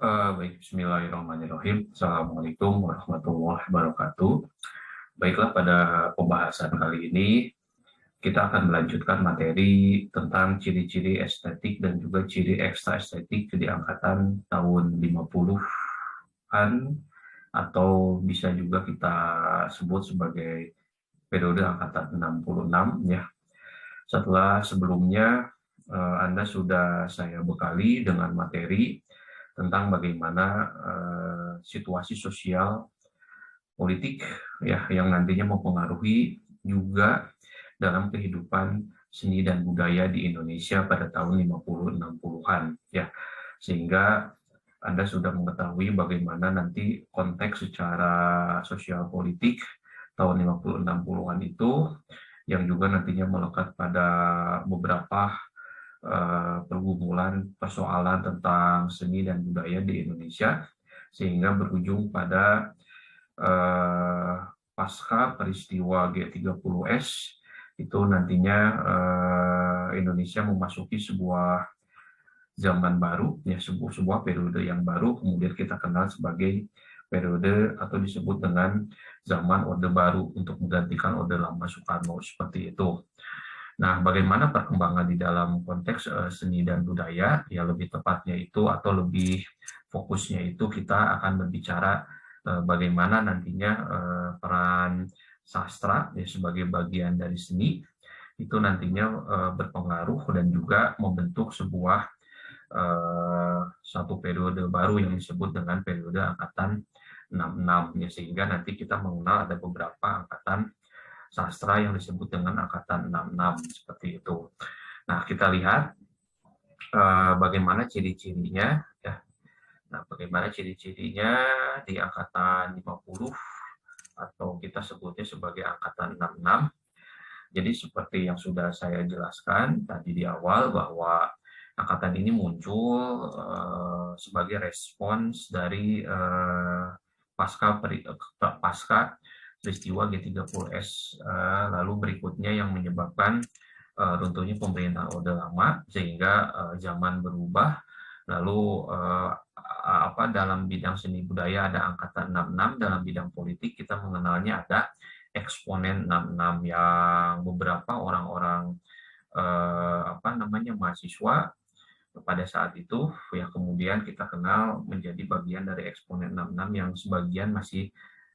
Baik, bismillahirrahmanirrahim. Assalamualaikum warahmatullahi wabarakatuh. Baiklah, pada pembahasan kali ini kita akan melanjutkan materi tentang ciri-ciri estetik dan juga ciri ekstra estetik di angkatan tahun 50-an atau bisa juga kita sebut sebagai periode angkatan 66 ya. Setelah sebelumnya Anda sudah saya bekali dengan materi tentang bagaimana situasi sosial politik ya yang nantinya mempengaruhi juga dalam kehidupan seni dan budaya di Indonesia pada tahun 50-60-an ya. Sehingga Anda sudah mengetahui bagaimana nanti konteks secara sosial politik tahun 50-60-an itu yang juga nantinya melekat pada beberapa pergumulan persoalan tentang seni dan budaya di Indonesia sehingga berujung pada pasca peristiwa G30S itu nantinya Indonesia memasuki sebuah zaman baru ya, sebuah periode yang baru, kemudian kita kenal sebagai periode atau disebut dengan zaman Orde Baru untuk menggantikan Orde Lama Soekarno, seperti itu. Nah, bagaimana perkembangan di dalam konteks seni dan budaya, ya lebih tepatnya itu atau lebih fokusnya itu kita akan berbicara bagaimana nantinya peran sastra ya, sebagai bagian dari seni itu nantinya berpengaruh dan juga membentuk sebuah satu periode baru yang disebut dengan periode angkatan 66 ya, sehingga nanti kita mengenal ada beberapa angkatan sastra yang disebut dengan angkatan 66 seperti itu. Nah, kita lihat bagaimana ciri-cirinya ya. Nah, bagaimana ciri-cirinya di angkatan 50 atau kita sebutnya sebagai angkatan 66. Jadi seperti yang sudah saya jelaskan tadi di awal bahwa angkatan ini muncul sebagai respons dari pasca peristiwa G30S, lalu berikutnya yang menyebabkan runtuhnya pemerintahan Orde Lama sehingga zaman berubah, lalu dalam bidang seni budaya ada angkatan 66, dalam bidang politik kita mengenalnya ada eksponen 66 yang beberapa orang-orang mahasiswa pada saat itu ya kemudian kita kenal menjadi bagian dari eksponen 66 yang sebagian masih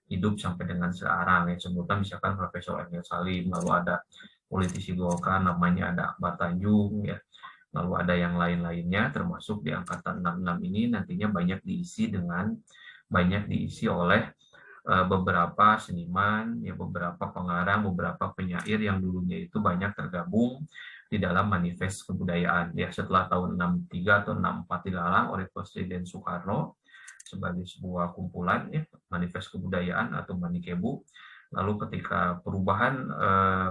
hidup sampai dengan sekarang ya, sebutan misalkan Profesor Emil Salim, lalu ada politisi Golkar namanya ada Akbar Tanjung ya, lalu ada yang lain-lainnya termasuk di angkatan 66 ini nantinya banyak diisi oleh beberapa seniman ya, beberapa pengarang, beberapa penyair yang dulunya itu banyak tergabung di dalam manifest kebudayaan ya, setelah tahun 63 atau 64 dilarang oleh Presiden Soekarno sebagai sebuah kumpulan ya, manifest kebudayaan atau Manikebu. Lalu ketika perubahan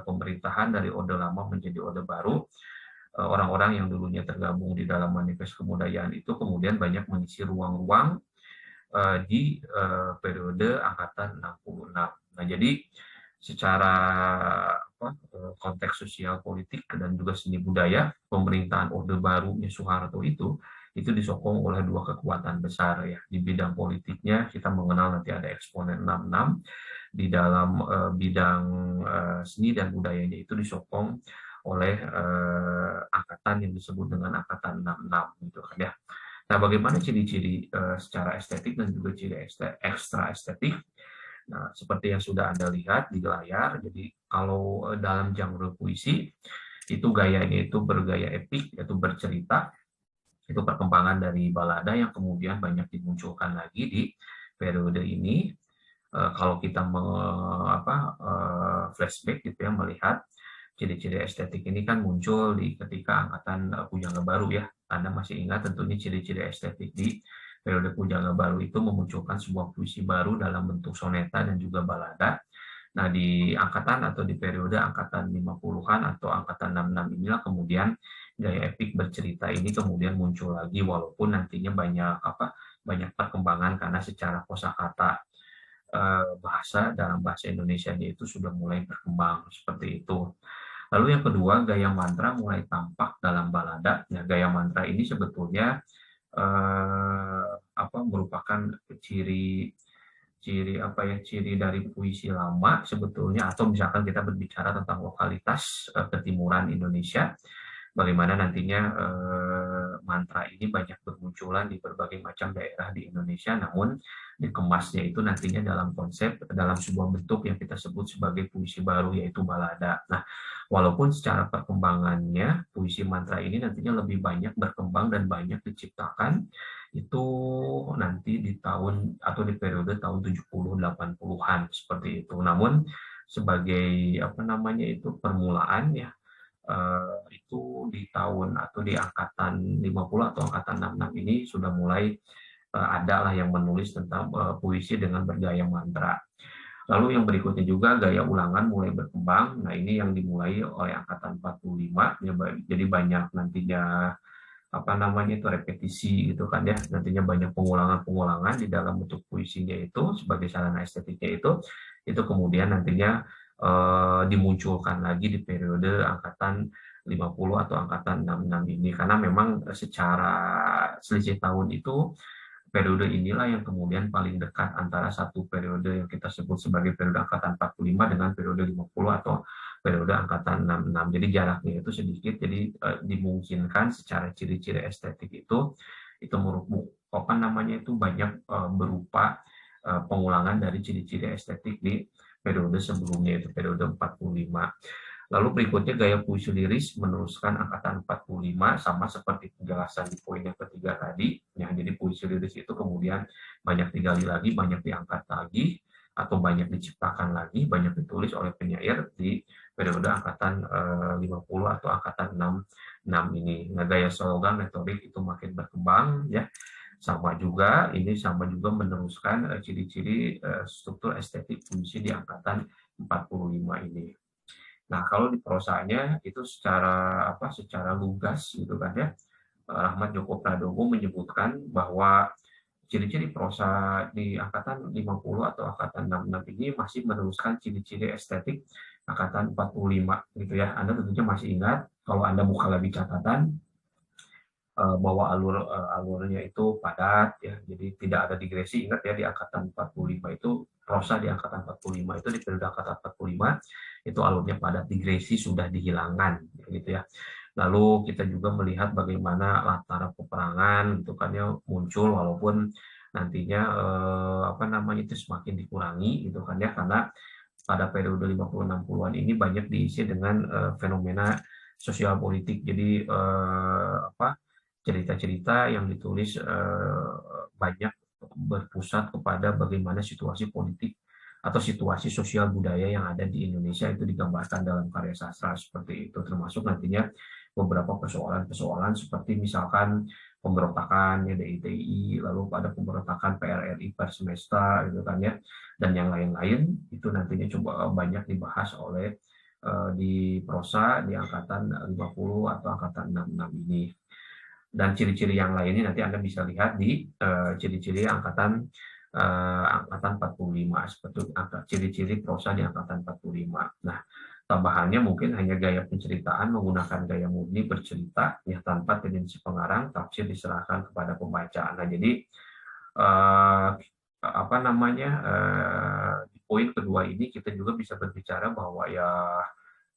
pemerintahan dari Orde Lama menjadi Orde Baru, orang-orang yang dulunya tergabung di dalam manifest kebudayaan itu kemudian banyak mengisi ruang-ruang di periode angkatan 66. Nah, jadi secara konteks sosial politik dan juga seni budaya, pemerintahan Orde Baru Soeharto itu disokong oleh dua kekuatan besar ya. Di bidang politiknya kita mengenal nanti ada eksponen 66, di dalam bidang seni dan budayanya itu disokong oleh angkatan yang disebut dengan angkatan 66 gitu kan ya. Nah, bagaimana ciri-ciri secara estetik dan juga ciri ekstra estetik? Nah, seperti yang sudah Anda lihat di layar, jadi kalau dalam genre puisi, itu gayanya itu bergaya epik, yaitu bercerita, itu perkembangan dari balada yang kemudian banyak dimunculkan lagi di periode ini. Kalau kita flashback gitu ya, melihat ciri-ciri estetik ini kan muncul ketika angkatan Pujangga Baru ya. Anda masih ingat tentunya ciri-ciri estetik di periode Pujangga Baru itu memunculkan sebuah puisi baru dalam bentuk soneta dan juga balada. Nah, di angkatan atau di periode angkatan 50-an atau angkatan 66 inilah kemudian gaya epik bercerita ini kemudian muncul lagi, walaupun nantinya banyak perkembangan karena secara kosakata bahasa dalam bahasa Indonesianya itu sudah mulai berkembang seperti itu. Lalu yang kedua, gaya mantra mulai tampak dalam balada. Nah, gaya mantra ini sebetulnya merupakan ciri ciri dari puisi lama sebetulnya, atau misalkan kita berbicara tentang lokalitas ketimuran Indonesia, bagaimana nantinya mantra ini banyak bermunculan di berbagai macam daerah di Indonesia, namun dikemasnya itu nantinya dalam konsep, dalam sebuah bentuk yang kita sebut sebagai puisi baru, yaitu balada. Nah, walaupun secara perkembangannya puisi mantra ini nantinya lebih banyak berkembang dan banyak diciptakan itu nanti di tahun atau di periode tahun 70-80-an seperti itu. Namun sebagai permulaan ya, itu di tahun atau di angkatan 50 atau angkatan 66 ini sudah mulai ada lah yang menulis tentang puisi dengan bergaya mantra. Lalu yang berikutnya juga gaya ulangan mulai berkembang. Nah, ini yang dimulai oleh angkatan 45, jadi banyak nantinya itu repetisi gitu kan ya, nantinya banyak pengulangan-pengulangan di dalam bentuk puisinya itu sebagai sarana estetiknya itu kemudian nantinya dimunculkan lagi di periode angkatan 50 atau angkatan 66 ini, karena memang secara selisih tahun itu periode inilah yang kemudian paling dekat antara satu periode yang kita sebut sebagai periode angkatan 45 dengan periode 50 atau periode angkatan 66. Jadi jaraknya itu sedikit, jadi dimungkinkan secara ciri-ciri estetik itu banyak berupa pengulangan dari ciri-ciri estetik di periode sebelumnya, itu periode 45. Lalu berikutnya gaya puisi liris meneruskan angkatan 45, sama seperti penjelasan di poin yang ketiga tadi. Ya, jadi puisi liris itu kemudian banyak digali lagi, banyak diangkat lagi, atau banyak diciptakan lagi, banyak ditulis oleh penyair di periode angkatan 50 atau angkatan 66 ini. Nah, gaya slogan retorik itu makin berkembang ya. Sama juga meneruskan ciri-ciri struktur estetik puisi di angkatan 45 ini. Nah, kalau di prosanya itu secara lugas gitu kan ya, Rahmat Djoko Pradogo menyebutkan bahwa ciri-ciri prosa di angkatan 50 atau angkatan 66 ini masih meneruskan ciri-ciri estetik angkatan 45 gitu ya. Anda tentunya masih ingat kalau Anda buka lagi catatan bahwa alurnya itu padat ya, jadi tidak ada digresi. Ingat ya, di angkatan 45 itu prosa, di angkatan 45 itu, di periode angkatan 45 itu alurnya padat, digresi sudah dihilangkan gitu ya. Lalu kita juga melihat bagaimana latar peperangan itu kan ya muncul, walaupun nantinya itu semakin dikurangi gitu kan ya, karena pada periode 50-60-an ini banyak diisi dengan fenomena sosial politik. Jadi cerita-cerita yang ditulis banyak berpusat kepada bagaimana situasi politik atau situasi sosial budaya yang ada di Indonesia itu digambarkan dalam karya sastra seperti itu, termasuk nantinya beberapa persoalan-persoalan seperti misalkan pemberontakan ya DITI, lalu pada pemberontakan PRRI Persmesta gitu kan ya, dan yang lain-lain itu nantinya coba banyak dibahas oleh di prosa di angkatan 50 atau angkatan 66 ini. Dan ciri-ciri yang lainnya nanti Anda bisa lihat di ciri-ciri angkatan 45, seperti ciri-ciri prosa di angkatan 45. Nah, tambahannya mungkin hanya gaya penceritaan menggunakan gaya murni bercerita ya, tanpa tendensi pengarang, tafsir diserahkan kepada pembaca. Nah, jadi di poin kedua ini kita juga bisa berbicara bahwa ya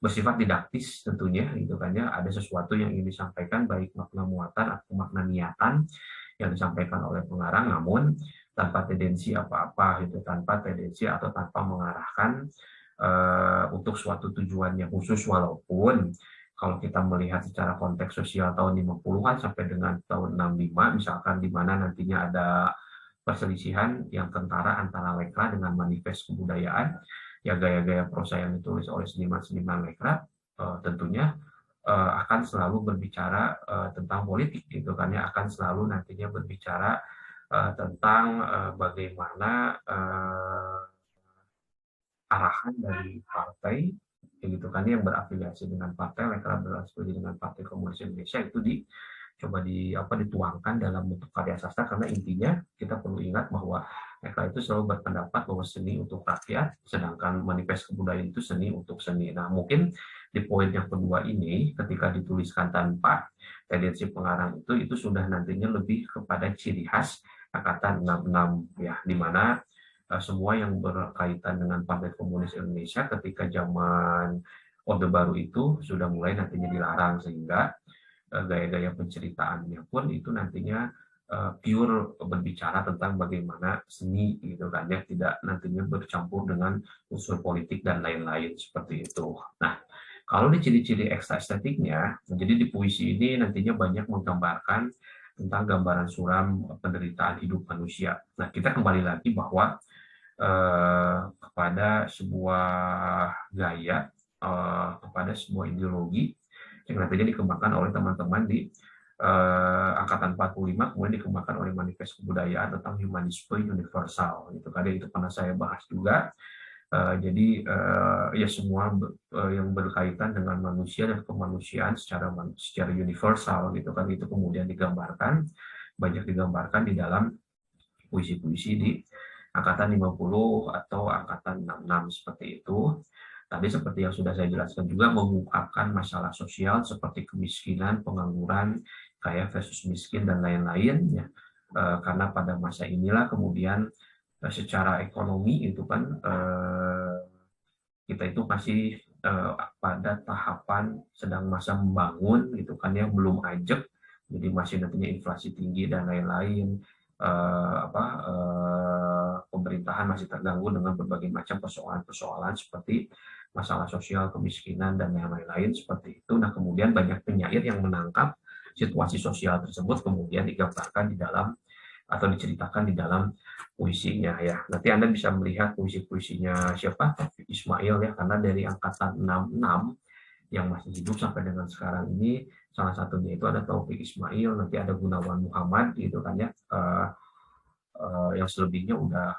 bersifat didaktis tentunya gitu kan ya, ada sesuatu yang ingin disampaikan, baik makna muatan atau makna niatan yang disampaikan oleh pengarang, namun tanpa tendensi apa-apa gitu, tanpa tendensi atau tanpa mengarahkan untuk suatu tujuan yang khusus. Walaupun kalau kita melihat secara konteks sosial tahun 50-an sampai dengan tahun 65 misalkan, di mana nantinya ada perselisihan yang kentara antara Lekra dengan Manifest Kebudayaan, ya gaya-gaya prosa yang ditulis oleh seniman-seniman Lekra tentunya akan selalu berbicara tentang politik gitu kan ya, akan selalu nantinya berbicara tentang bagaimana arahan dari partai gitu kan yang berafiliasi dengan partai Lekra, berafiliasi dengan Partai Komunis Indonesia, itu dituangkan dalam bentuk karya sastra, karena intinya kita perlu ingat bahwa Eka itu selalu berpendapat bahwa seni untuk rakyat, sedangkan manifest kebudayaan itu seni untuk seni. Nah, mungkin di poin yang kedua ini, ketika dituliskan tanpa tendensi pengarang itu sudah nantinya lebih kepada ciri khas angkatan 66 ya, di mana semua yang berkaitan dengan Partai Komunis Indonesia ketika zaman Orde Baru itu sudah mulai nantinya dilarang, sehingga gaya-gaya penceritaannya pun itu nantinya pure berbicara tentang bagaimana seni gitu kan ya, tidak nantinya bercampur dengan unsur politik dan lain-lain seperti itu. Nah, kalau di ciri-ciri ekstra estetiknya, jadi di puisi ini nantinya banyak menggambarkan tentang gambaran suram penderitaan hidup manusia. Nah, kita kembali lagi bahwa kepada sebuah gaya, kepada sebuah ideologi yang nantinya dikembangkan oleh teman-teman di angkatan 45, kemudian dikembangkan oleh manifest kebudayaan tentang humanisme universal. Itu tadi itu pernah saya bahas juga. Jadi ya semua yang berkaitan dengan manusia dan kemanusiaan secara universal gitu kan, itu kemudian digambarkan, banyak digambarkan di dalam puisi-puisi di angkatan 50 atau angkatan 66 seperti itu. Tadi seperti yang sudah saya jelaskan juga, mengungkapkan masalah sosial seperti kemiskinan, pengangguran, kaya versus miskin, dan lain-lain ya. Karena pada masa inilah kemudian secara ekonomi itu kan kita itu masih pada tahapan sedang masa membangun gitu kan ya, belum ajak, jadi masih nantinya inflasi tinggi dan lain-lain. Pemerintahan masih terganggu dengan berbagai macam persoalan-persoalan seperti masalah sosial, kemiskinan, dan yang lain-lain seperti itu. Nah, kemudian banyak penyair yang menangkap situasi sosial tersebut kemudian digambarkan di dalam atau diceritakan di dalam puisinya ya. Nanti Anda bisa melihat puisi-puisinya siapa? Taufik Ismail ya, karena dari angkatan 66 yang masih hidup sampai dengan sekarang ini, salah satunya itu ada Taufik Ismail, nanti ada Gunawan Muhammad gitu kan ya. Yang selebihnya udah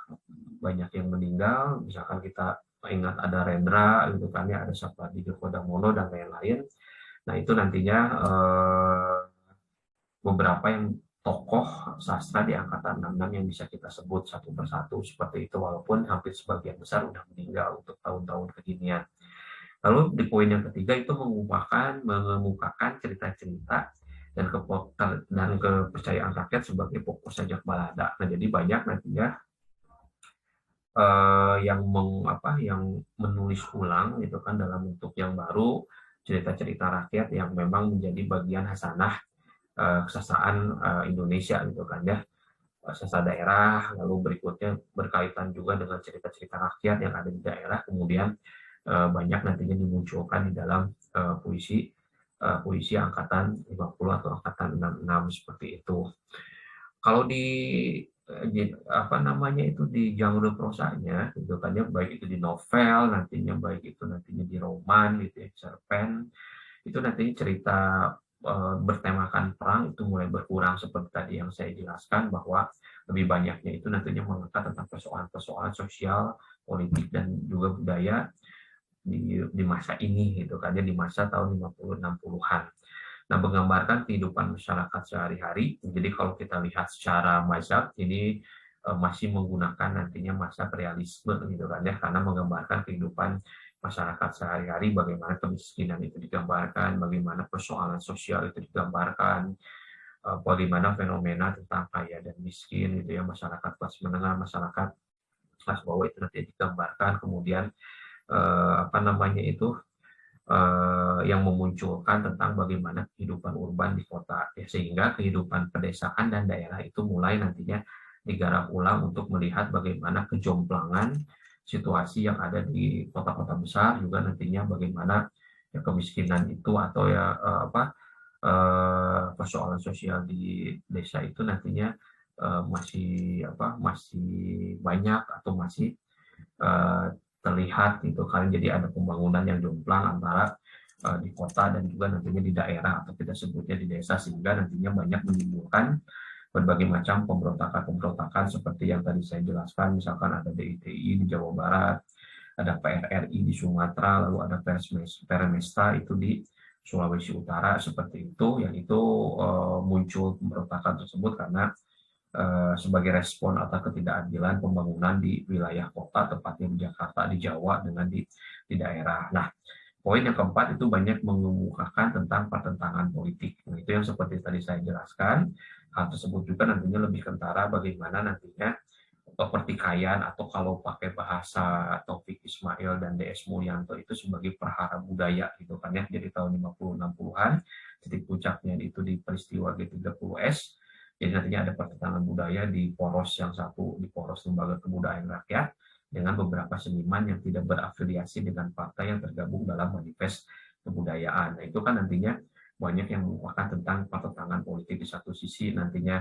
banyak yang meninggal, misalkan kita ingat ada Rendra gitu kan ya, ada Sapardi Djoko Damono dan lain-lain. Nah, itu nantinya beberapa yang tokoh sastra di angkatan 66 yang bisa kita sebut satu persatu seperti itu, walaupun hampir sebagian besar udah meninggal untuk tahun-tahun kekinian. Lalu di poin yang ketiga itu mengemukakan cerita-cerita dan kepercayaan rakyat sebagai pokok sajak balada. Nah, jadi banyak nantinya yang menulis ulang gitu kan dalam bentuk yang baru, cerita-cerita rakyat yang memang menjadi bagian hasanah kesastraan Indonesia gitu kan ya, sastra daerah. Lalu berikutnya berkaitan juga dengan cerita-cerita rakyat yang ada di daerah, kemudian banyak nantinya dimunculkan di dalam puisi angkatan 50 atau angkatan 66 seperti itu. Kalau di di genre prosanya gitu kan ya, baik itu di novel nantinya, baik itu nantinya di roman gitu ya, cerpen, itu nantinya cerita bertemakan perang itu mulai berkurang seperti tadi yang saya jelaskan, bahwa lebih banyaknya itu nantinya mengangkat tentang persoalan-persoalan sosial, politik, dan juga budaya di masa ini gitu kan ya, di masa tahun 50-60-an. Nah, menggambarkan kehidupan masyarakat sehari-hari. Jadi kalau kita lihat secara mazhab ini masih menggunakan nantinya mazhab realisme gitu kan ya, karena menggambarkan kehidupan masyarakat sehari-hari, bagaimana kemiskinan itu digambarkan, bagaimana persoalan sosial itu digambarkan, bagaimana fenomena tentang kaya dan miskin gitu ya, masyarakat kelas menengah, masyarakat kelas bawah itu nanti digambarkan, kemudian yang memunculkan tentang bagaimana kehidupan urban di kota ya, sehingga kehidupan pedesaan dan daerah itu mulai nantinya digarap ulang untuk melihat bagaimana kejomplangan situasi yang ada di kota-kota besar, juga nantinya bagaimana ya, kemiskinan itu atau ya persoalan sosial di desa itu nantinya masih banyak atau masih terlihat gitu kan. Jadi ada pembangunan yang jomplang antara di kota dan juga nantinya di daerah atau kita sebutnya di desa, sehingga nantinya banyak menimbulkan berbagai macam pemberontakan seperti yang tadi saya jelaskan. Misalkan ada DITI di Jawa Barat, ada PRRI di Sumatera, lalu ada Permesta itu di Sulawesi Utara seperti itu, yang itu muncul pemberontakan tersebut karena sebagai respon atas ketidakadilan pembangunan di wilayah kota, tepatnya di Jakarta, di Jawa, dengan di daerah. Nah, poin yang keempat itu banyak mengemukakan tentang pertentangan politik. Nah, itu yang seperti tadi saya jelaskan. Hal tersebut juga nantinya lebih kentara bagaimana nantinya pertikaian, atau kalau pakai bahasa Taufik Ismail dan DS Mulyanto itu sebagai perhara budaya gitu kan ya. Jadi tahun 50-60-an titik puncaknya itu di peristiwa G30S. Jadi nantinya ada pertentangan budaya di poros yang satu, di poros Lembaga Kebudayaan Rakyat, dengan beberapa seniman yang tidak berafiliasi dengan partai yang tergabung dalam manifest kebudayaan. Nah, itu kan nantinya banyak yang merupakan tentang pertentangan politik. Di satu sisi nantinya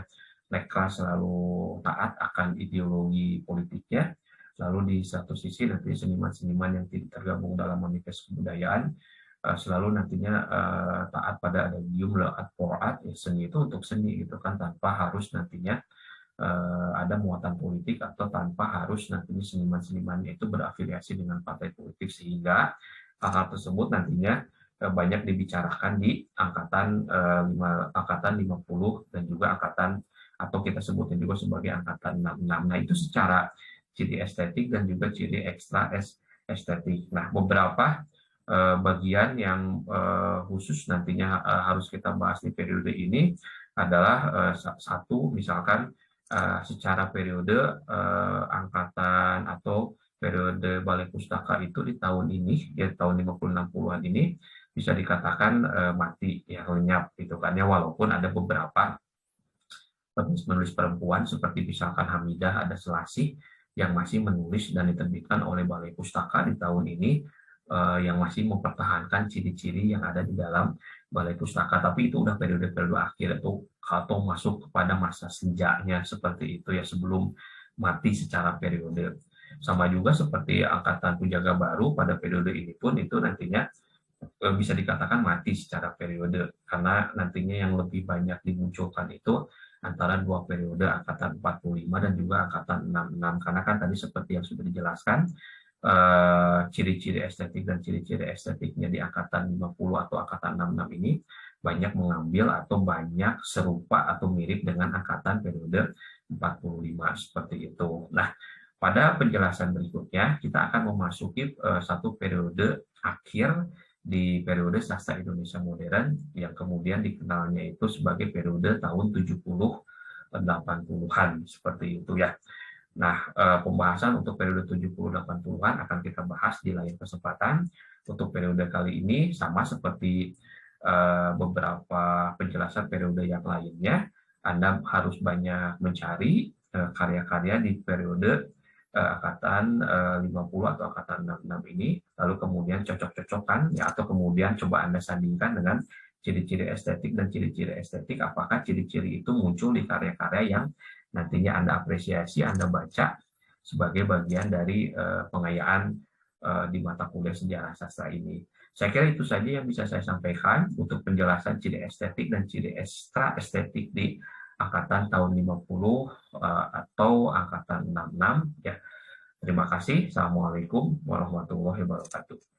mereka selalu taat akan ideologi politiknya, lalu di satu sisi nanti seniman-seniman yang tidak tergabung dalam manifest kebudayaan selalu nantinya taat pada adagium la ad for art, ya, seni itu untuk seni gitu kan, tanpa harus nantinya ada muatan politik, atau tanpa harus nantinya seniman-senimannya itu berafiliasi dengan partai politik, sehingga hal-hal tersebut nantinya banyak dibicarakan di angkatan 50 dan juga angkatan, atau kita sebutnya juga sebagai angkatan 66. Nah, itu secara ciri estetik dan juga ciri ekstra estetik. Nah, beberapa bagian yang khusus nantinya harus kita bahas di periode ini adalah satu, misalkan secara periode angkatan atau periode Balai Pustaka itu di tahun ini, ya tahun 50-60-an ini bisa dikatakan mati, ya lenyap gitu kan ya, walaupun ada beberapa penulis-penulis perempuan seperti misalkan Hamidah Ada Selasih yang masih menulis dan diterbitkan oleh Balai Pustaka di tahun ini, yang masih mempertahankan ciri-ciri yang ada di dalam Balai Pustaka. Tapi itu udah periode-periode akhir, atau masuk kepada masa senjanya seperti itu ya, sebelum mati secara periode. Sama juga seperti angkatan Pujaga Baru pada periode ini pun itu nantinya bisa dikatakan mati secara periode, karena nantinya yang lebih banyak dimunculkan itu antara dua periode, angkatan 45 dan juga angkatan 66. Karena kan tadi seperti yang sudah dijelaskan, ciri-ciri estetik dan ciri-ciri estetiknya di angkatan 50 atau angkatan 66 ini banyak mengambil atau banyak serupa atau mirip dengan angkatan periode 45 seperti itu. Nah, pada penjelasan berikutnya kita akan memasuki satu periode akhir di periode sastra Indonesia modern, yang kemudian dikenalnya itu sebagai periode tahun 70-80-an seperti itu ya. Nah, pembahasan untuk periode 70-80-an akan kita bahas di lain kesempatan. Untuk periode kali ini sama seperti beberapa penjelasan periode yang lainnya, Anda harus banyak mencari karya-karya di periode angkatan 50 atau angkatan 66 ini, lalu kemudian cocok-cocokkan ya, atau kemudian coba Anda sandingkan dengan ciri-ciri estetik dan ciri-ciri estetik, apakah ciri-ciri itu muncul di karya-karya yang nantinya Anda apresiasi, Anda baca sebagai bagian dari pengayaan di mata kuliah sejarah sastra ini. Saya kira itu saja yang bisa saya sampaikan untuk penjelasan ciri estetik dan ciri ekstra estetik di angkatan tahun 50 atau angkatan 66 ya. Terima kasih. Assalamualaikum warahmatullahi wabarakatuh.